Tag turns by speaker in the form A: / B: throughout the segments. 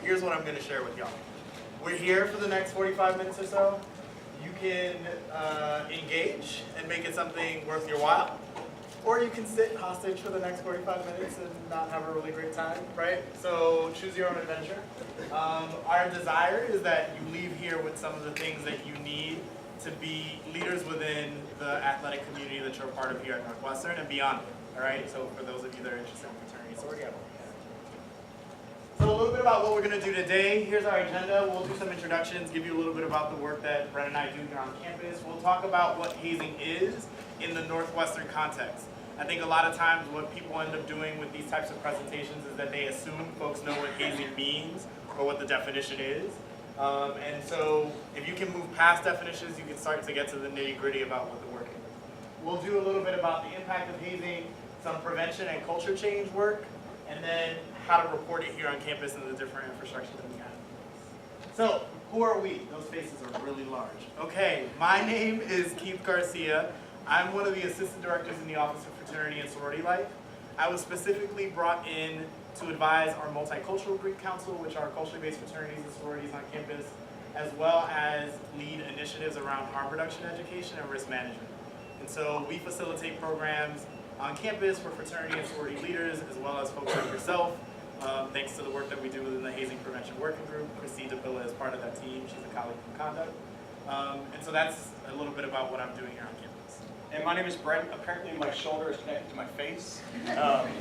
A: here's what I'm going to share with y'all. We're here for the next 45 minutes or so. You can engage and make it something worth your while, or you can sit hostage for the next 45 minutes and not have a really great time, right? So choose your own adventure. Our desire is that you leave here with some of the things that you need to be leaders within the athletic community that you're a part of here at Northwestern and beyond it, all right? So for those of you that are interested in fraternity and sorority, so a little bit about what we're going to do today. Here's our agenda. We'll do some introductions, give you a little bit about the work that Brent and I do here on campus. We'll talk about what hazing is in the Northwestern context. I think a lot of times what people end up doing with these types of presentations is that they assume folks know what hazing means or what the definition is. And so if you can move past definitions, you can start to get to the nitty-gritty about what the work is. We'll do a little bit about the impact of hazing, some prevention and culture change work, and then how to report it here on campus and the different infrastructure that we have. So, who are we? Those faces are really large. Okay, my name is Keith Garcia. I'm one of the assistant directors in the Office of Fraternity and Sorority Life. I was specifically brought in to advise our Multicultural Greek Council, which are culturally based fraternities and sororities on campus, as well as lead initiatives around harm reduction education and risk management. And so we facilitate programs on campus for fraternity and sorority leaders, as well as folks like yourself, thanks to the work that we do within the Hazing Prevention Working Group. Chrissy DeVilla is part of that team. She's a colleague from Conduct. And so that's a little bit about what I'm doing here on campus.
B: And my name is Brent. Apparently my shoulder is connected to my face.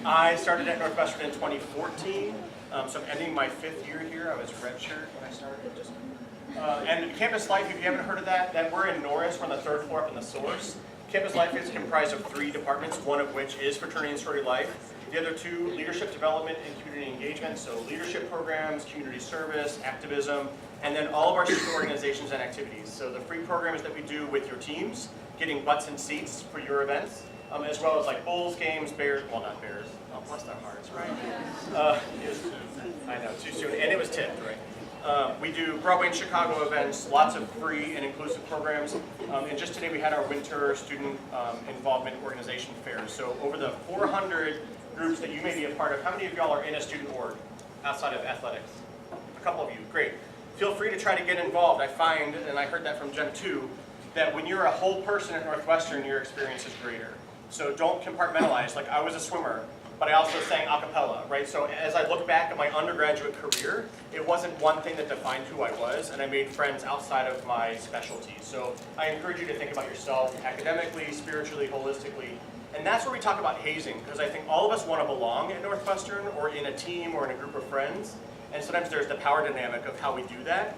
B: I started at Northwestern in 2014, so I'm ending my 5th year here. I was redshirt when I started. And Campus Life, if you haven't heard of that we're in Norris. We're on the 3rd floor up in the Source. Campus Life is comprised of 3 departments, one of which is Fraternity and Sorority Life. The other 2, leadership development and community engagement, so leadership programs, community service, activism, and then all of our student organizations and activities. So the free programs that we do with your teams, getting butts and seats for your events, as well as like Bulls games, Bears, well not Bears, oh bless their hearts, right? I know, too soon, and it was tipped, right? We do Broadway and Chicago events, lots of free and inclusive programs, and just today we had our winter student involvement organization fair. So over the 400 groups that you may be a part of, how many of y'all are in a student org outside of athletics? A couple of you, great. Feel free to try to get involved. I find, and I heard that from Gen 2, that when you're a whole person at Northwestern, your experience is greater. So don't compartmentalize. Like I was a swimmer, but I also sang a cappella, right? So as I look back at my undergraduate career, it wasn't one thing that defined who I was, and I made friends outside of my specialty. So I encourage you to think about yourself academically, spiritually, holistically. And that's where we talk about hazing, because I think all of us want to belong at Northwestern or in a team or in a group of friends. And sometimes there's the power dynamic of how we do that.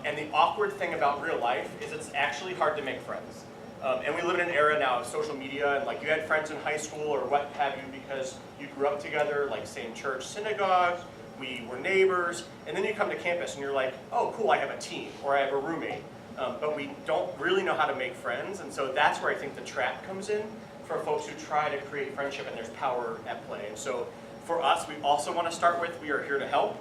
B: And the awkward thing about real life is it's actually hard to make friends. And we live in an era now of social media, and like you had friends in high school or what have you because you grew up together, like same church, synagogue, we were neighbors, and then you come to campus and you're like, oh cool, I have a team, or I have a roommate. But we don't really know how to make friends, and so that's where I think the trap comes in for folks who try to create friendship and there's power at play. And so for us, we also want to start with, we are here to help.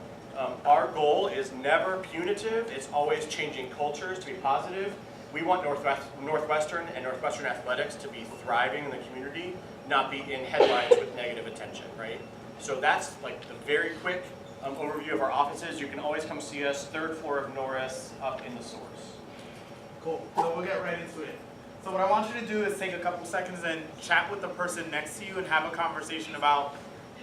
B: Our goal is never punitive, it's always changing cultures to be positive. We want Northwestern and Northwestern athletics to be thriving in the community, not be in headlines with negative attention, right? So that's like the very quick overview of our offices. You can always come see us, 3rd floor of Norris, up in the Source.
A: Cool, so we'll get right into it. So what I want you to do is take a couple seconds and chat with the person next to you and have a conversation about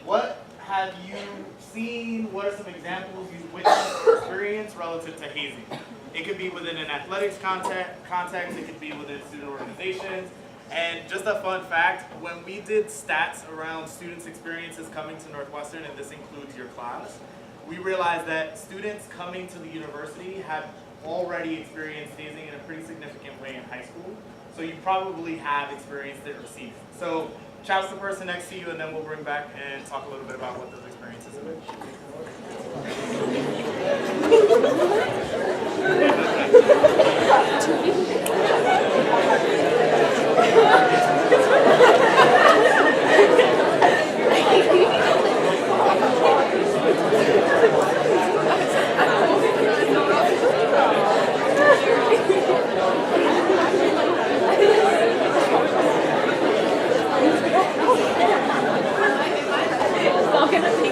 A: what have you seen, what are some examples you've witnessed or experienced relative to hazing. It could be within an athletics context, it could be within student organizations. And just a fun fact, when we did stats around students' experiences coming to Northwestern, and this includes your class, we realized that students coming to the university have already experienced hazing in a pretty significant way in high school. So you probably have experienced it or received it. So chat with the person next to you, and then we'll bring back and talk a little bit about what those experiences have been.
C: It's all gonna be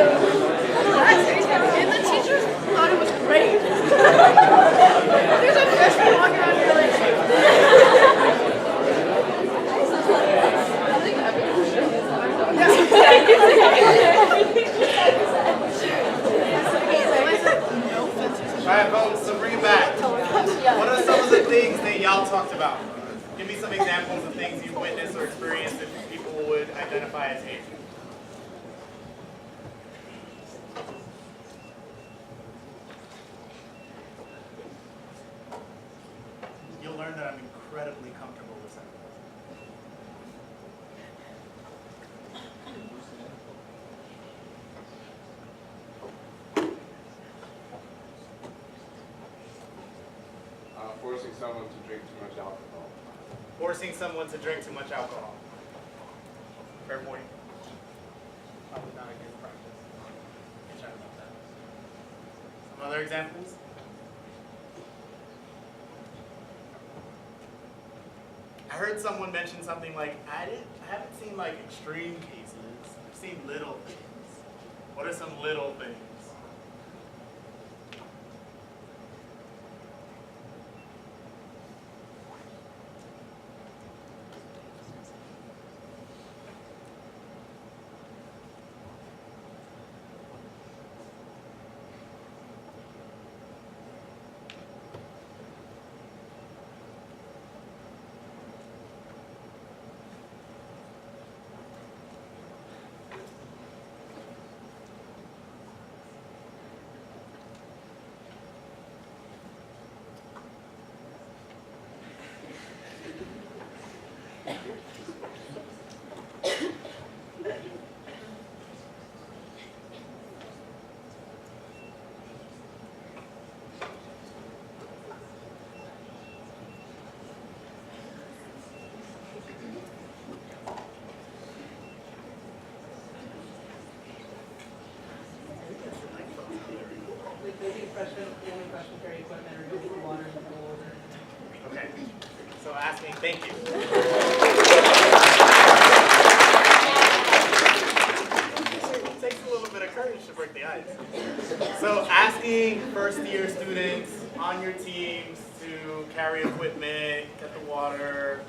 C: And the teachers thought it was great. There's a freshman walking around here like,
A: All right, folks, so bring it back. What are some of the things that y'all talked about? Give me some examples of things you've witnessed or experienced that people would identify as hazing. You'll learn that I'm incredibly comfortable with that.
D: Forcing someone to drink too much alcohol.
A: Forcing someone to drink too much alcohol. Fair point. Probably not a good practice. Can't chat about that. Some other examples? I heard someone mention something like, I haven't seen like extreme cases. I've seen little things. What are some little things?
E: Maybe freshmen carry equipment or go for water in the pool.
A: Okay, so asking, thank you. It takes a little bit of courage to break the ice. So asking first-year students on your teams to carry equipment, get the water,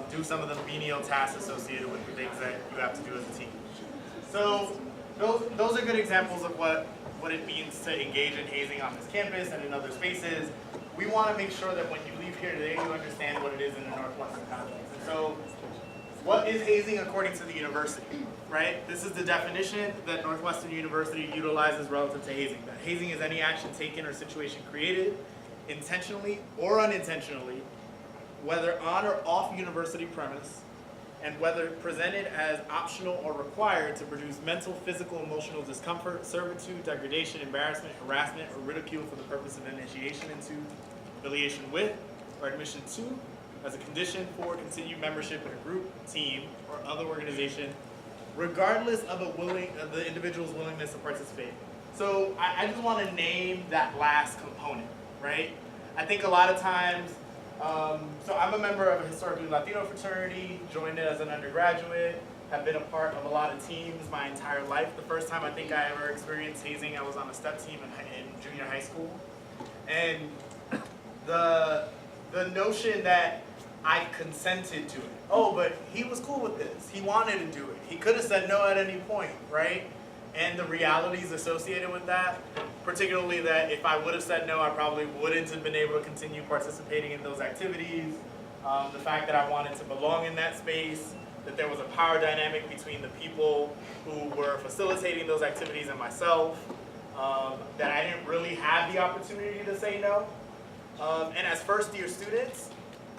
A: do some of the menial tasks associated with the things that you have to do as a team. So those are good examples of what it means to engage in hazing on this campus and in other spaces. We want to make sure that when you leave here today, you understand what it is in the Northwestern context. And so, what is hazing according to the university, right? This is the definition that Northwestern University utilizes relative to hazing. That hazing is any action taken or situation created, intentionally or unintentionally, whether on or off university premise, and whether presented as optional or required to produce mental, physical, emotional discomfort, servitude, degradation, embarrassment, harassment, or ridicule for the purpose of initiation into, affiliation with, or admission to, as a condition for continued membership in a group, team, or other organization, regardless of the individual's willingness to participate. So I just want to name that last component, right? I think a lot of times, so I'm a member of a historically Latino fraternity, joined it as an undergraduate, have been a part of a lot of teams my entire life. The first time I think I ever experienced hazing, I was on a step team in junior high school. And the notion that I consented to it. Oh, but he was cool with this. He wanted to do it. He could have said no at any point, right? And the realities associated with that, particularly that if I would have said no, I probably wouldn't have been able to continue participating in those activities. The fact that I wanted to belong in that space, that there was a power dynamic between the people who were facilitating those activities and myself, that I didn't really have the opportunity to say no. And as first-year students,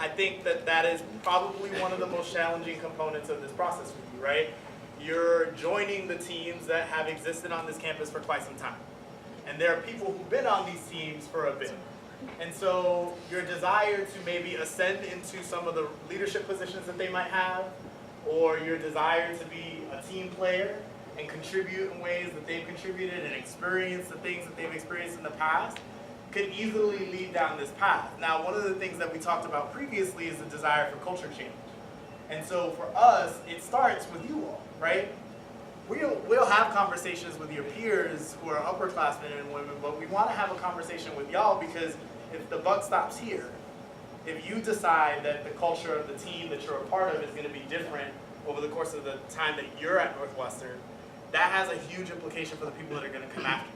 A: I think that that is probably one of the most challenging components of this process for you, right? You're joining the teams that have existed on this campus for quite some time. And there are people who've been on these teams for a bit. And so your desire to maybe ascend into some of the leadership positions that they might have, or your desire to be a team player and contribute in ways that they've contributed and experience the things that they've experienced in the past, could easily lead down this path. Now, one of the things that we talked about previously is the desire for culture change. And so for us, it starts with you all, right? we'll have conversations with your peers who are upperclassmen and women, but we want to have a conversation with y'all because if the buck stops here, if you decide that the culture of the team that you're a part of is going to be different over the course of the time that you're at Northwestern, that has a huge implication for the people that are going to come after you.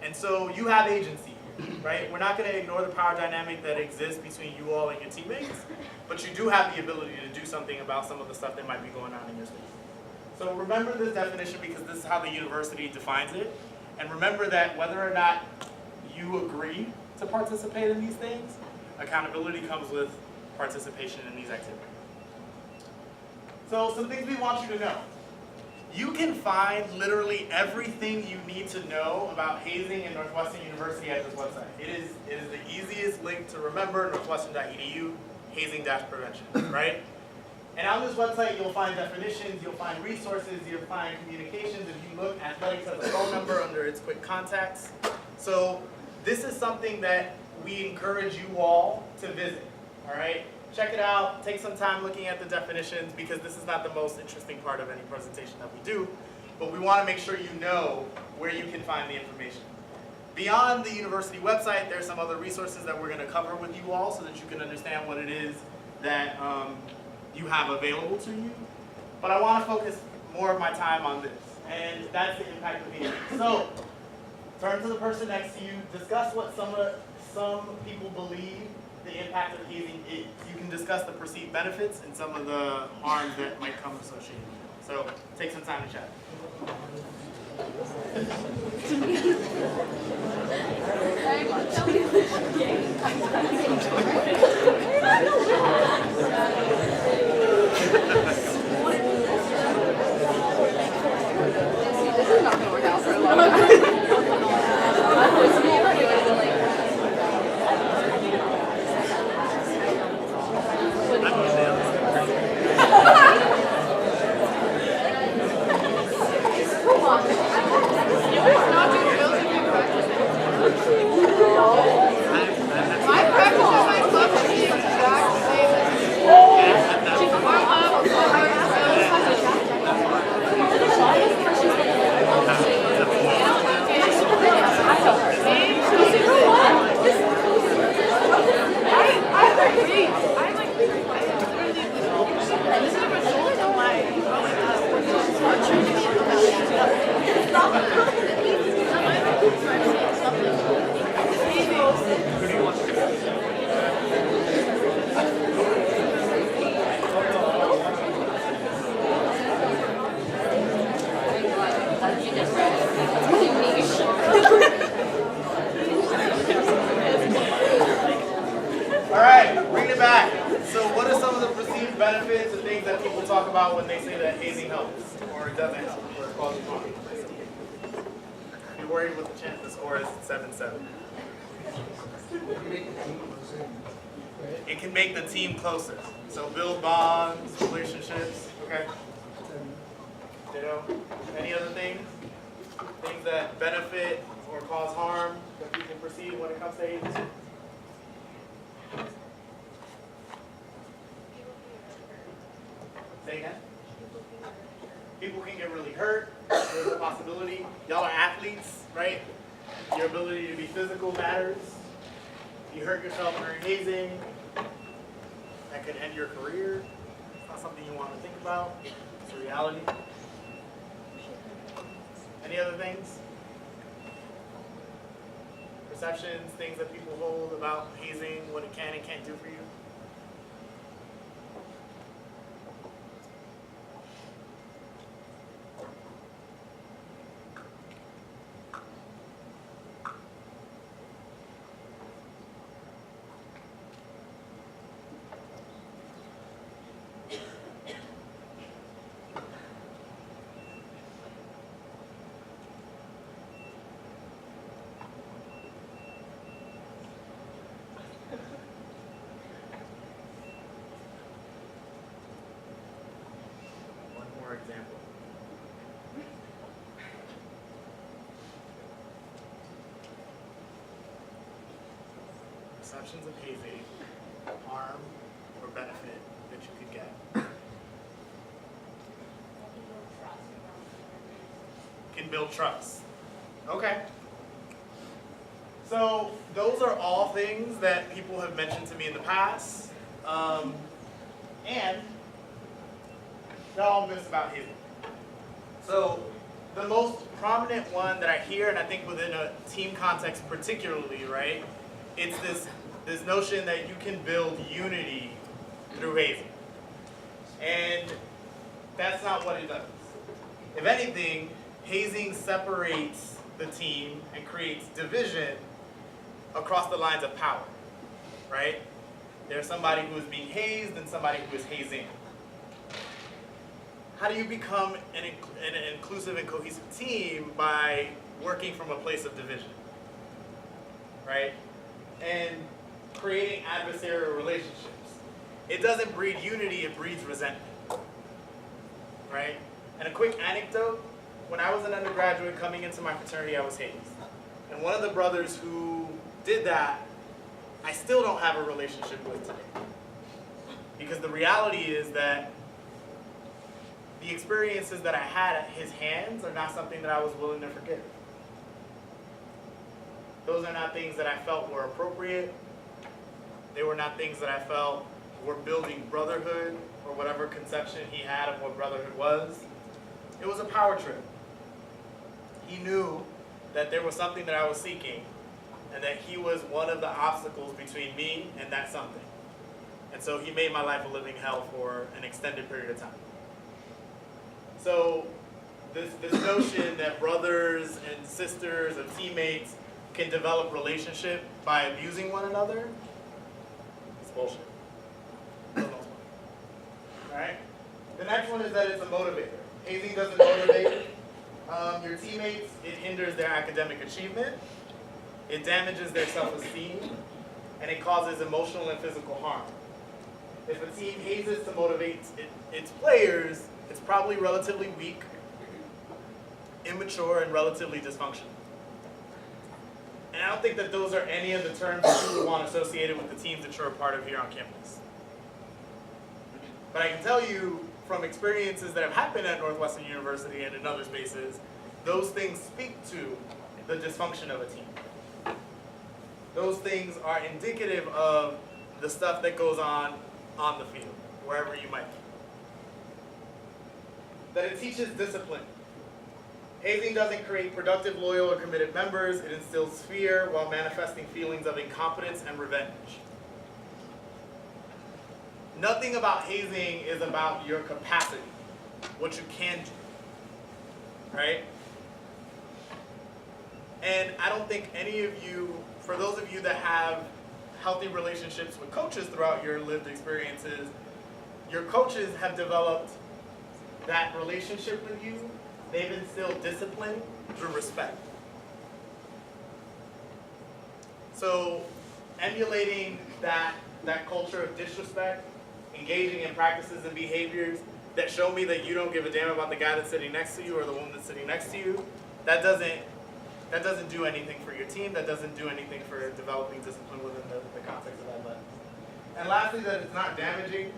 A: And so you have agency, right? We're not going to ignore the power dynamic that exists between you all and your teammates, but you do have the ability to do something about some of the stuff that might be going on in your space. So remember this definition because this is how the university defines it. And remember that whether or not you agree to participate in these things, accountability comes with participation in these activities. So some things we want you to know. You can find literally everything you need to know about hazing at Northwestern University at this website. It is the easiest link to remember, northwestern.edu, hazing-prevention, right? And on this website, you'll find definitions, you'll find resources, you'll find communications. If you look, athletics has a phone number under its quick contacts. So this is something that we encourage you all to visit, all right? Check it out, take some time looking at the definitions because this is not the most interesting part of any presentation that we do, but we want to make sure you know where you can find the information. Beyond the university website, there's some other resources that we're going to cover with you all so that you can understand what it is that you have available to you. But I want to focus more of my time on this, and that's the impact of hazing. So, turn to the person next to you, discuss what some people believe the impact of hazing is. You can discuss the perceived benefits and some of the harms that might come associated with it. So, take some time to chat.
C: This is not going to work out for a long time. My practice at my club is the exact same as
A: All right, bring it back. So what are some of the perceived benefits and things that people talk about when they say that hazing helps or it doesn't help or it causes harm? You're worried with the chance the score is 7-7. It can make the team closer. So build bonds, relationships, okay? Ditto. Any other things? Things that benefit or cause harm that people perceive when it comes to hazing? Say again? People can get really hurt. There's a possibility. Y'all are athletes, right? Your ability to be physical matters. If you hurt yourself during hazing, that could end your career. It's not something you want to think about. It's a reality. Any other things? Perceptions, things that people hold about hazing, what it can and can't do for you? One more example. Perceptions of hazing, harm or benefit that you could get. can build trust. Okay. So those are all things that people have mentioned to me in the past. And y'all miss about hazing. So the most prominent one that I hear, and I think within a team context particularly, right, it's this notion that you can build unity through hazing. And that's not what it does. If anything, hazing separates the team and creates division across the lines of power, right? There's somebody who is being hazed and somebody who is hazing. How do you become an inclusive and cohesive team? By working from a place of division, right? And creating adversarial relationships. It doesn't breed unity, it breeds resentment, right? And a quick anecdote, when I was an undergraduate coming into my fraternity, I was hazed. And one of the brothers who did that, I still don't have a relationship with today. Because the reality is that the experiences that I had at his hands are not something that I was willing to forgive. Those are not things that I felt were appropriate. They were not things that I felt were building brotherhood or whatever conception he had of what brotherhood was. It was a power trip. He knew that there was something that I was seeking and that he was one of the obstacles between me and that something. And so he made my life a living hell for an extended period of time. So this notion that brothers and sisters and teammates can develop relationship by abusing one another, it's bullshit. Alright? The next one is that it's a motivator. Hazing doesn't motivate your teammates. It hinders their academic achievement. It damages their self-esteem. And it causes emotional and physical harm. If a team hazes to motivate its players, it's probably relatively weak, immature, and relatively dysfunctional. And I don't think that those are any of the terms that you would want associated with the teams that you're a part of here on campus. But I can tell you from experiences that have happened at Northwestern University and in other spaces, those things speak to the dysfunction of a team. Those things are indicative of the stuff that goes on the field, wherever you might be. That it teaches discipline. Hazing doesn't create productive, loyal, or committed members. It instills fear while manifesting feelings of incompetence and revenge. Nothing about hazing is about your capacity, what you can do, right? And I don't think any of you, for those of you that have healthy relationships with coaches throughout your lived experiences, your coaches have developed that relationship with you. They've instilled discipline through respect. So emulating that culture of disrespect, engaging in practices and behaviors that show me that you don't give a damn about the guy that's sitting next to you or the woman that's sitting next to you, that doesn't do anything for your team. That doesn't do anything for developing discipline within the context of that lens. And lastly, that it's not damaging.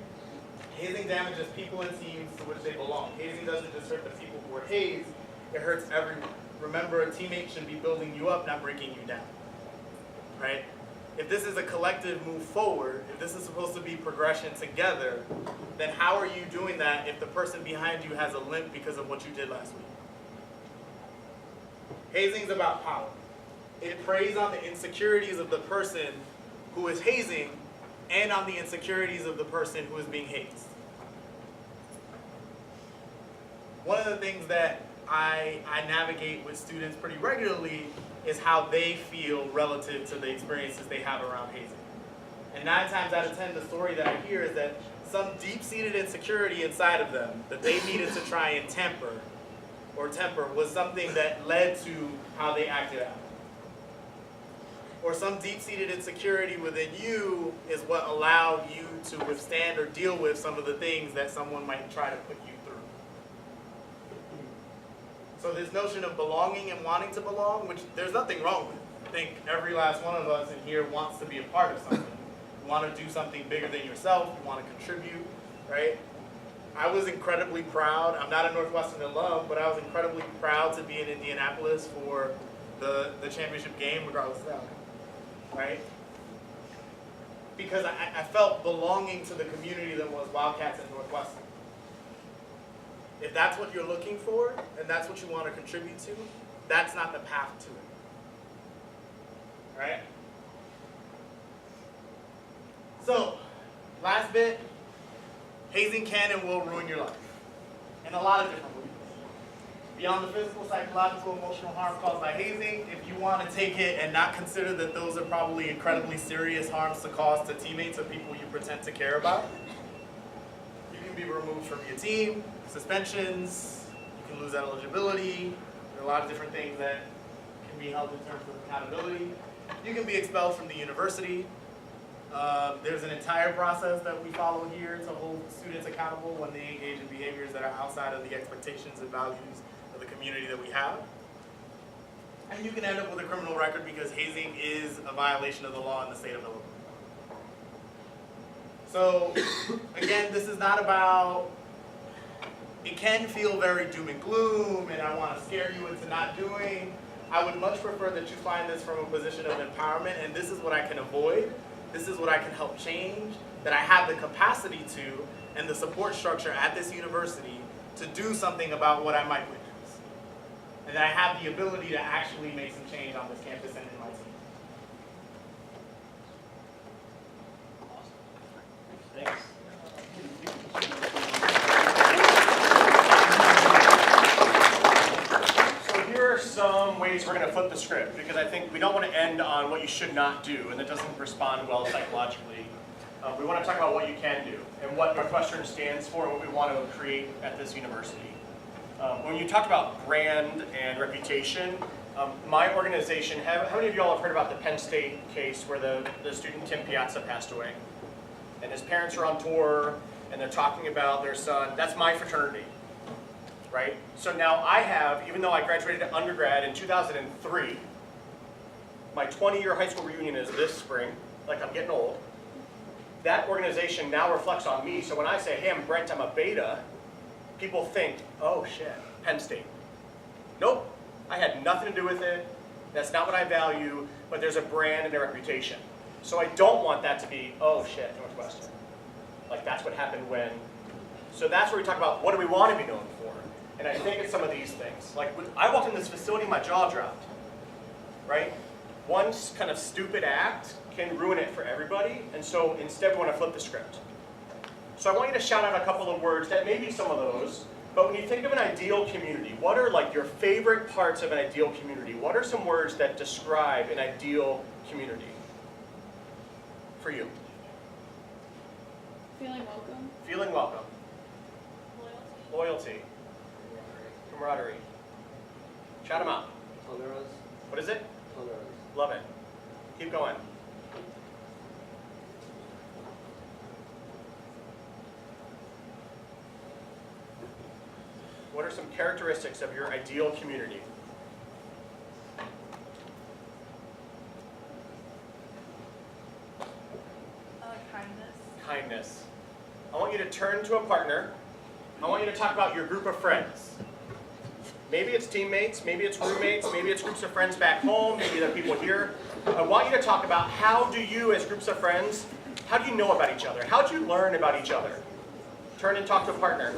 A: Hazing damages people and teams to which they belong. Hazing doesn't just hurt the people who are hazed, it hurts everyone. Remember, a teammate should be building you up, not breaking you down. Right? If this is a collective move forward, if this is supposed to be progression together, then how are you doing that if the person behind you has a limp because of what you did last week? Hazing's about power. It preys on the insecurities of the person who is hazing and on the insecurities of the person who is being hazed. One of the things that I navigate with students pretty regularly is how they feel relative to the experiences they have around hazing. And 9 times out of 10, the story that I hear is that some deep-seated insecurity inside of them that they needed to try and temper was something that led to how they acted out. Or some deep-seated insecurity within you is what allowed you to withstand or deal with some of the things that someone might try to put you through. So this notion of belonging and wanting to belong, which there's nothing wrong with. I think every last one of us in here wants to be a part of something. You want to do something bigger than yourself, you want to contribute, right? I was incredibly proud. I'm not a Northwestern alum, but I was incredibly proud to be in Indianapolis for the championship game, regardless of that, right? Because I felt belonging to the community that was Wildcats at Northwestern. If that's what you're looking for, and that's what you want to contribute to, that's not the path to it, right? So, last bit, hazing can and will ruin your life in a lot of different ways. Beyond the physical, psychological, emotional harm caused by hazing, if you want to take it and not consider that those are probably incredibly serious harms to cause to teammates or people you pretend to care about, you can be removed from your team, suspensions, you can lose eligibility, there are a lot of different things that can be held in terms of accountability. You can be expelled from the university. There's an entire process that we follow here to hold students accountable when they engage in behaviors that are outside of the expectations and values of the community that we have. And you can end up with a criminal record because hazing is a violation of the law in the state of Illinois. So, again, this is not about, it can feel very doom and gloom and I want to scare you into not doing. I would much prefer that you find this from a position of empowerment, and this is what I can avoid. This is what I can help change, that I have the capacity to, and the support structure at this university to do something about what I might witness. And that I have the ability to actually make some change on this campus and in my team.
B: Thanks. So here are some ways we're going to flip the script, because I think we don't want to end on what you should not do, and that doesn't respond well psychologically. We want to talk about what you can do, and what Northwestern stands for, and what we want to create at this university. When you talked about brand and reputation, my organization, how many of y'all have heard about the Penn State case where the student Tim Piazza passed away? And his parents are on tour, and they're talking about their son. That's my fraternity, right? So now I have, even though I graduated undergrad in 2003, my 20-year high school reunion is this spring, like I'm getting old. That organization now reflects on me, so when I say, hey, I'm Brent, I'm a beta, people think, oh shit, Penn State. Nope, I had nothing to do with it. That's not what I value, but there's a brand and a reputation. So I don't want that to be, oh shit, Northwestern. Like that's what happened when. So that's where we talk about what do we want to be known for. And I think it's some of these things. Like when I walked in this facility, my jaw dropped, right? One kind of stupid act can ruin it for everybody. And so instead we want to flip the script. So I want you to shout out a couple of words that may be some of those. But when you think of an ideal community, what are like your favorite parts of an ideal community? What are some words that describe an ideal community for you?
C: Feeling welcome.
B: Feeling welcome. Loyalty. Camaraderie. Shout them out.
F: Tolerance.
B: What is it?
F: Tolerance.
B: Love it. Keep going. What are some characteristics of your ideal community?
C: Kindness.
B: Kindness. I want you to turn to a partner. I want you to talk about your group of friends. Maybe it's teammates, maybe it's roommates, maybe it's groups of friends back home, maybe there are people here. I want you to talk about how do you, as groups of friends, how do you know about each other? How do you learn about each other? Turn and talk to a partner.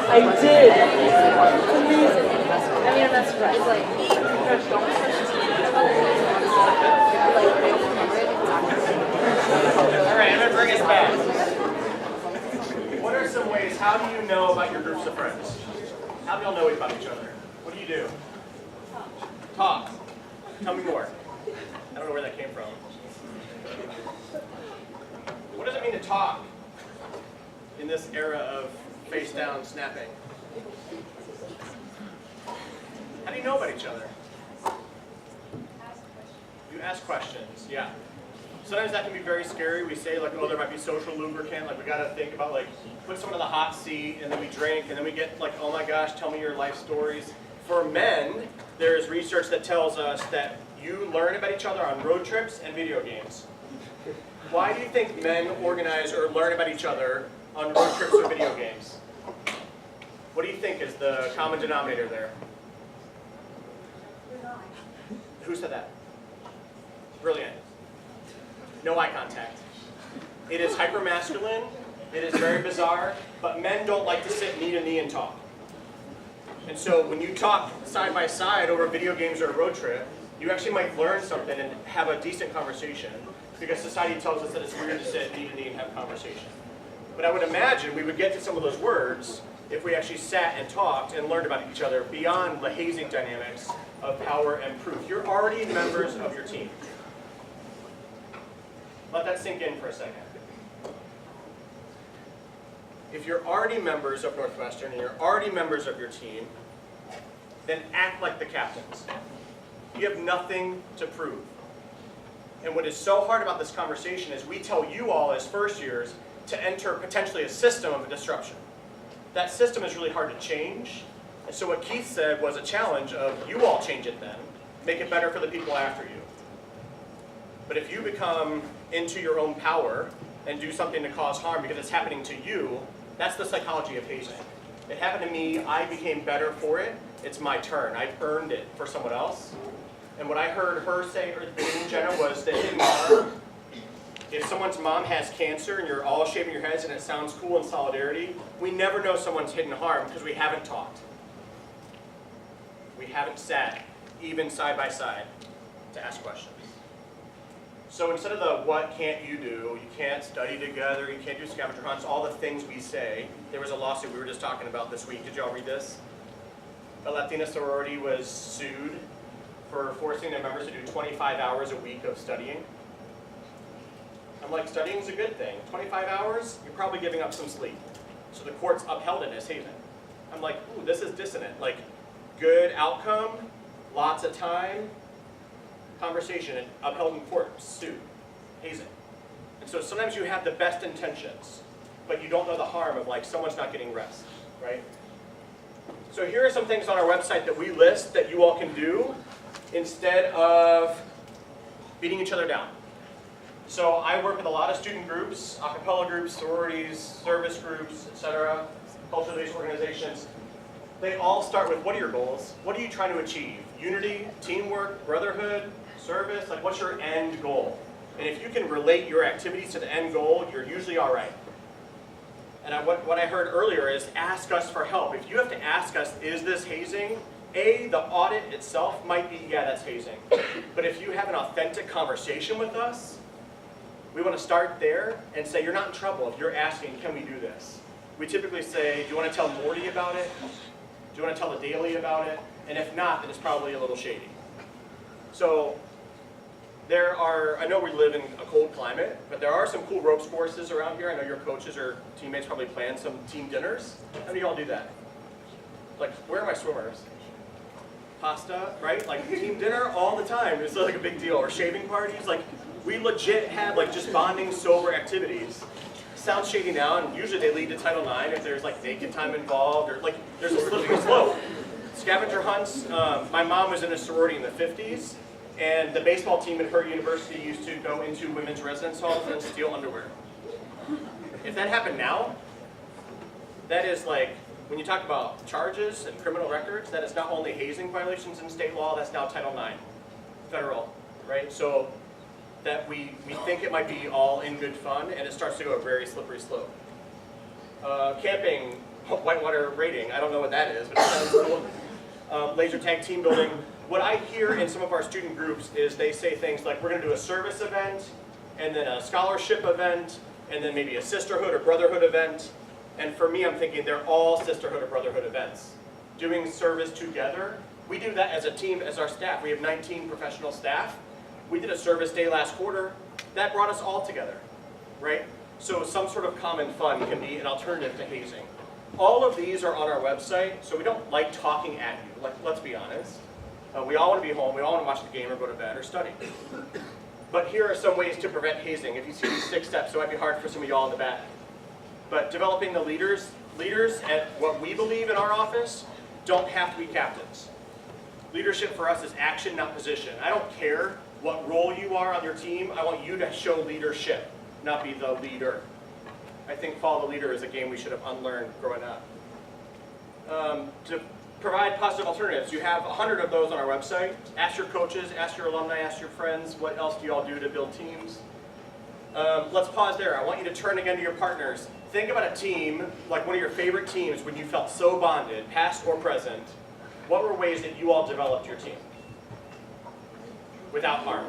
E: I did. It's amazing. I mean, that's right. It's like,
B: All right, I'm gonna bring us back. What are some ways, how do you know about your groups of friends? How do y'all know about each other? What do you do? Talk. Tell me more. I don't know where that came from. What does it mean to talk in this era of face down snapping? How do you know about each other? You ask questions, yeah. Sometimes that can be very scary. We say like, oh, there might be social lubricant. Like we gotta think about like, put someone in the hot seat and then we drink and then we get like, oh my gosh, tell me your life stories. For men, there's research that tells us that you learn about each other on road trips and video games. Why do you think men organize or learn about each other on road trips or video games? What do you think is the common denominator there? Who said that? Brilliant. No eye contact. It is hyper-masculine, it is very bizarre, but men don't like to sit knee to knee and talk. And so when you talk side by side over video games or a road trip, you actually might learn something and have a decent conversation, because society tells us that it's weird to sit knee to knee and have conversation. But I would imagine we would get to some of those words if we actually sat and talked and learned about each other beyond the hazing dynamics of power and proof. You're already members of your team. Let that sink in for a second. If you're already members of Northwestern and you're already members of your team, then act like the captains. You have nothing to prove. And what is so hard about this conversation is we tell you all as first years to enter potentially a system of disruption. That system is really hard to change. And so what Keith said was a challenge of you all change it then, make it better for the people after you. But if you become into your own power and do something to cause harm because it's happening to you, that's the psychology of hazing. It happened to me, I became better for it, it's my turn. I earned it for someone else. And what I heard her say at the beginning, Jenna, was that if someone's mom has cancer and you're all shaving your heads and it sounds cool in solidarity, we never know someone's hidden harm because we haven't talked. We haven't sat, even side by side, to ask questions. So instead of the what can't you do, you can't study together, you can't do scavenger hunts, all the things we say, there was a lawsuit we were just talking about this week. Did y'all read this? A Latina sorority was sued for forcing their members to do 25 hours a week of studying. I'm like, studying's a good thing. 25 hours, you're probably giving up some sleep. So the courts upheld it as hazing. I'm like, ooh, this is dissonant. Like, good outcome, lots of time, conversation, and upheld in court, sued, hazing. And so sometimes you have the best intentions, but you don't know the harm of like someone's not getting rest, right? So here are some things on our website that we list that you all can do instead of beating each other down. So I work with a lot of student groups, a cappella groups, sororities, service groups, etc., culture-based organizations. They all start with, what are your goals? What are you trying to achieve? Unity, teamwork, brotherhood, service? Like, what's your end goal? And if you can relate your activities to the end goal, you're usually all right. And what I heard earlier is ask us for help. If you have to ask us, is this hazing? The audit itself might be, yeah, that's hazing. But if you have an authentic conversation with us, we want to start there and say, you're not in trouble if you're asking, can we do this? We typically say, do you want to tell Morty about it? Do you want to tell the Daily about it? And if not, then it's probably a little shady. So there are, I know we live in a cold climate, but there are some cool ropes courses around here. I know your coaches or teammates probably plan some team dinners. How do y'all do that? Like, where are my swimmers? Pasta, right? Like team dinner all the time. It's like a big deal. Or shaving parties. Like, we legit have like just bonding, sober activities. sounds shady now, and usually they lead to Title IX if there's like naked time involved, or like there's a slippery slope. Scavenger hunts, my mom was in a sorority in the 50s, and the baseball team at her university used to go into women's residence halls and steal underwear. If that happened now, that is like, when you talk about charges and criminal records, that is not only hazing violations in state law, that's now Title IX, federal, right? So that we think it might be all in good fun, and it starts to go a very slippery slope. Camping, whitewater raiding, I don't know what that is, but it sounds cool. Laser tag team building. What I hear in some of our student groups is they say things like, we're gonna do a service event, and then a scholarship event, and then maybe a sisterhood or brotherhood event. And for me, I'm thinking they're all sisterhood or brotherhood events. Doing service together, we do that as a team, as our staff. We have 19 professional staff. We did a service day last quarter. That brought us all together, right? So some sort of common fun can be an alternative to hazing. All of these are on our website, so we don't like talking at you, like, let's be honest. We all want to be home, we all want to watch the game or go to bed or study. But here are some ways to prevent hazing. If you see these 6 steps, it might be hard for some of y'all in the back. But developing the leaders at what we believe in our office don't have to be captains. Leadership for us is action, not position. I don't care what role you are on your team. I want you to show leadership, not be the leader. I think follow the leader is a game we should have unlearned growing up. To provide positive alternatives, you have 100 of those on our website. Ask your coaches, ask your alumni, ask your friends, what else do you all do to build teams? Let's pause there. I want you to turn again to your partners. Think about a team, like one of your favorite teams when you felt so bonded, past or present. What were ways that you all developed your team? Without harm.